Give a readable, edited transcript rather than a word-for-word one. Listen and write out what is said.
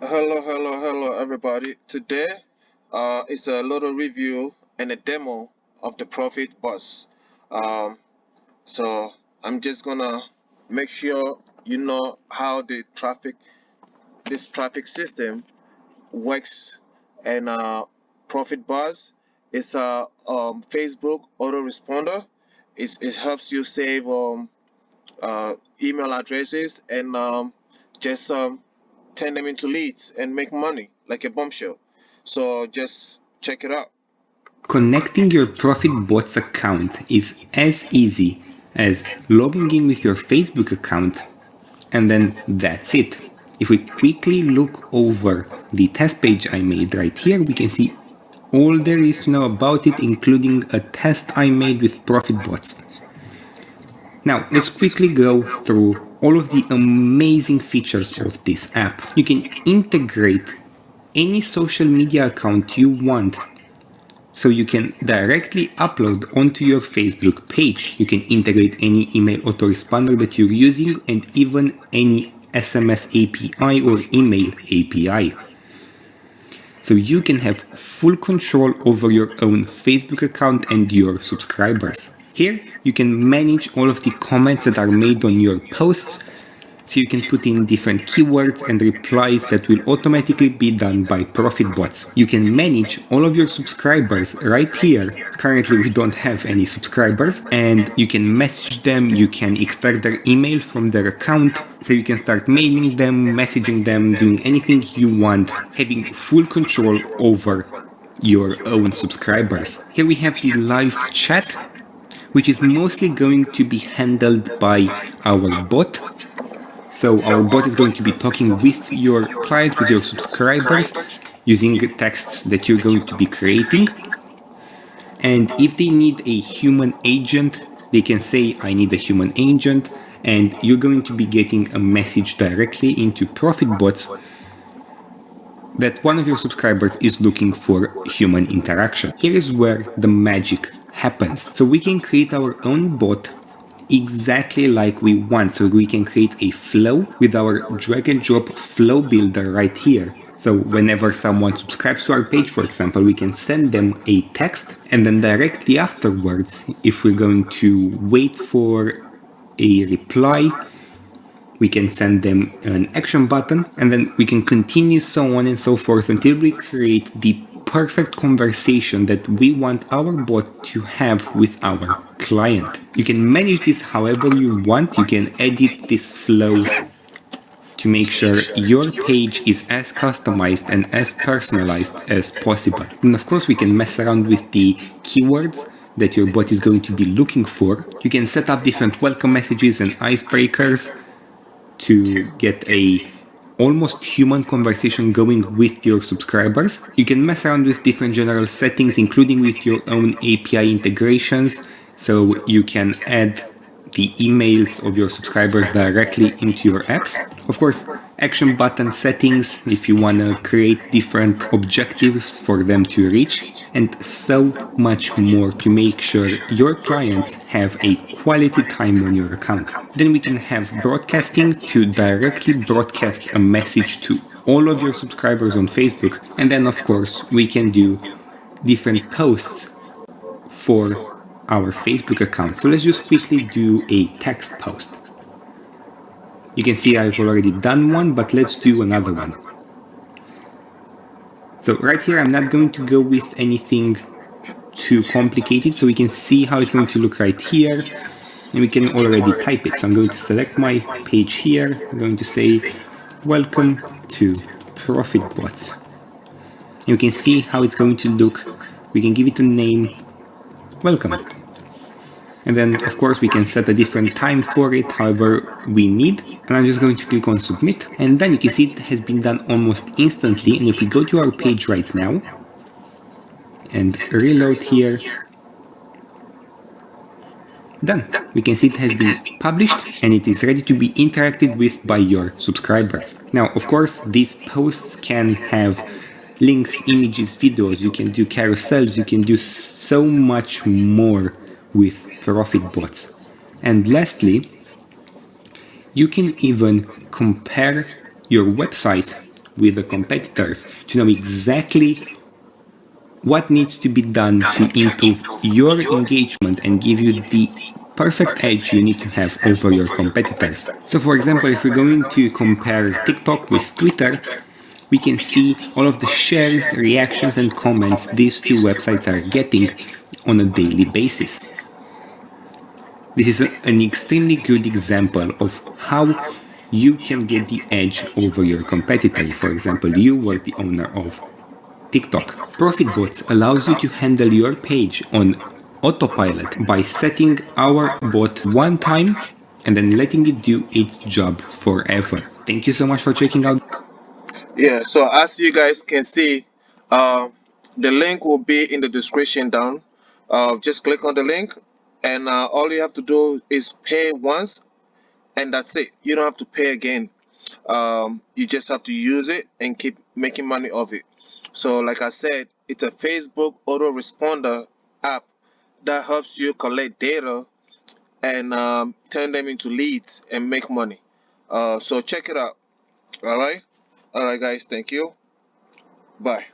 Hello, everybody. Today, is a little review and a demo of the Profitbotz. Um, so I'm just gonna make sure you know how this traffic system works. And Profitbotz is a Facebook autoresponder. It helps you save email addresses and just turn them into leads and make money like a bombshell. So just check it out. Connecting your Profitbotz account is as easy as logging in with your Facebook account, and then that's it. If we quickly look over the test page I made right here, we can see all there is to know about it, including a test I made with Profitbotz. Now, let's quickly go through all of the amazing features of this app. You can integrate any social media account you want, so you can directly upload onto your Facebook page. You can integrate any email autoresponder that you're using and even any SMS API or email API. So you can have full control over your own Facebook account and your subscribers. Here you can manage all of the comments that are made on your posts, so you can put in different keywords and replies that will automatically be done by Profitbotz. You can manage all of your subscribers right here. Currently we don't have any subscribers, and you can message them, you can extract their email from their account, so you can start mailing them, messaging them, doing anything you want, having full control over your own subscribers. Here we have the live chat, which is mostly going to be handled by our bot. So our bot is going to be talking with your client, with your subscribers, using texts that you're going to be creating. And if they need a human agent, they can say, I need a human agent, and you're going to be getting a message directly into Profitbotz that one of your subscribers is looking for human interaction. Here is where the magic happens. So we can create our own bot exactly like we want. So we can create a flow with our drag and drop flow builder right here. So whenever someone subscribes to our page, for example, we can send them a text, and then directly afterwards, if we're going to wait for a reply, we can send them an action button, and then we can continue so on and so forth until we create the perfect conversation that we want our bot to have with our client. You can manage this however you want. You can edit this flow to make sure your page is as customized and as personalized as possible. And of course, we can mess around with the keywords that your bot is going to be looking for. You can set up different welcome messages and icebreakers to get a almost human conversation going with your subscribers. You can mess around with different general settings, including with your own API integrations, so you can add the emails of your subscribers directly into your apps. Of course, action button settings if you want to create different objectives for them to reach, and so much more to make sure your clients have a quality time on your account. Then we can have broadcasting to directly broadcast a message to all of your subscribers on Facebook. And then of course we can do different posts for our Facebook account. So let's just quickly do a text post. You can see I've already done one, but let's do another one. So right here, I'm not going to go with anything too complicated, so we can see how it's going to look right here, and we can already type it. So I'm going to select my page here. I'm going to say, welcome to Profitbotz. And you can see how it's going to look. We can give it a name, welcome. And then, of course, we can set a different time for it, however we need. And I'm just going to click on submit. And then you can see it has been done almost instantly. And if we go to our page right now and reload here, done. We can see it has been published and it is ready to be interacted with by your subscribers. Now, of course, these posts can have links, images, videos. You can do carousels. You can do so much more with Profitbotz. And lastly, you can even compare your website with the competitors to know exactly what needs to be done to improve your engagement and give you the perfect edge you need to have over your competitors. So for example, if we're going to compare TikTok with Twitter, we can see all of the shares, reactions, and comments these two websites are getting on a daily basis. This is an extremely good example of how you can get the edge over your competitor. For example, you were the owner of TikTok. Profitbotzz allows you to handle your page on autopilot by setting our bot one time and then letting it do its job forever. Thank you so much for checking out. Yeah, so as you guys can see, the link will be in the description down. Just click on the link, and all you have to do is pay once, and that's it. You don't have to pay again. You just have to use it and keep making money off it. So, like I said, it's a Facebook autoresponder app that helps you collect data and turn them into leads and make money. So check it out. All right, guys. Thank you. Bye.